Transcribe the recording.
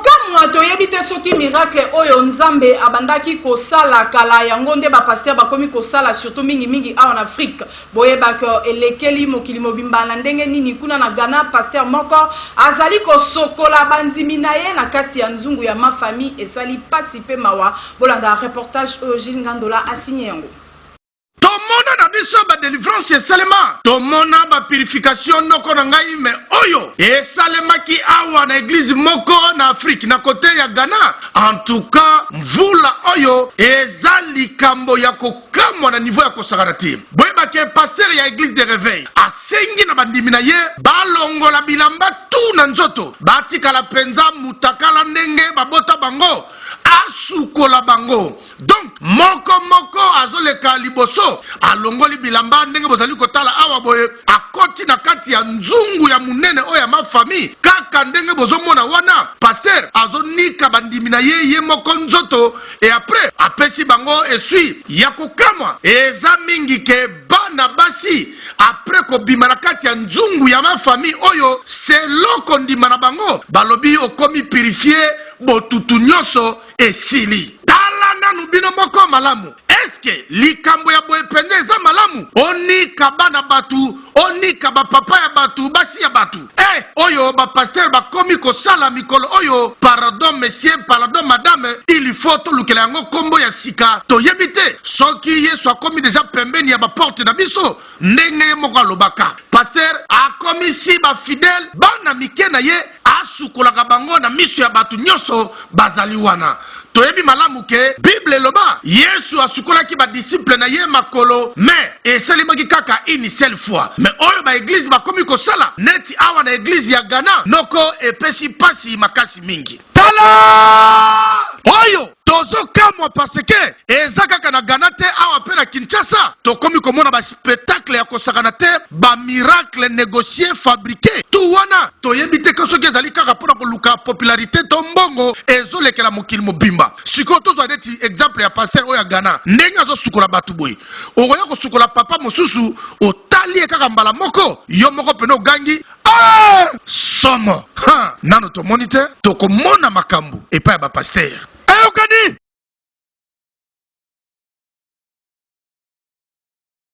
kokamwa toyebi te soki miracle oyo nzambe abandaki kosala kala yango nde bapaster bakomi kosala surtout mingi awa en Afrique boyebaka elekeli mokili mobimba na ndenge nini kuna na Ghana pasteur moko azali kosokola bandimi na ye na kati ya nzungu ya ma famille esali pasi pe mawa bolanda reportage oyo Gilles Ngandola asigné yango. Tomona na biso ba délivrance esalema tomona ba purification noko na ngai me oyo esalemaki awa na église moko na Afrique na côté ya Ghana. En tout cas mvula oyo eza likambo ya kokamwa na niveau ya kosakana te boyeba ke pasteur ya église de réveil asengi na bandimi na ye balongola bilamba tu na nzoto batikala penza mutakala ndenge babota bango asukola bango. Donc moko azoleka liboso alongoli bilamba ndenge bozali kotala awa boye akoti na kati ya nzungu ya munene oyo ya ma famille kaka ndenge bozomona wana pasteur azonika bandimi na ye moko nzoto et après apesi bango esui ya kokamwa eza mingi ke bana basi après kobima na kati ya nzungu ya ma famille oyo seloko ndima na bango balobi okomi purifier botutu nyonso esili. Tala nanu bino moko malamu. Eske likambo ya boye pende eza malamu? Onika bana batu, onika ba papa ya batu, basi ya batu. Oyo ba pasteur ba komi kosala mikolo oyo, pardon monsieur, pardon madame, il faut to lukela yango kombo ya sika. To yebite, soki yesu akomi deja pembeni ya ba porte na biso, ndenge moko lobaka. Pasteur akomi si ba fidèle, bana mike na ye, asukolaka bango na miso ya batu nyoso bazali wana. Toyebi malamu ke Bible loba Yesu asukolaki ba disciple na ye makolo mais esalimaki kaka une seule fois. Mais oyo ba église bakomi kosala neti awa na église ya Ghana noko epesi pasi makasi mingi. Tala oyo tozo kamwa parce que eza kaka na Ghana te awa pe na Kinshasa tokomi komona ba spectacle ya kosakana te ba miracle négocié fabriqué tout wana toyebi te ko soki ezali kaka pona koluka popularité to mbongo ezolekela mokili mobimba. Siko tozwa neti exemple ya pasteur oyo ya Ghana ndenge azosukola batu boye okoya kosukola papa mosusu otali kaka mbala moko yo moko pene ogangi somo nano tomoni te tokomona makambo epai ya ba pasteur. Ayokani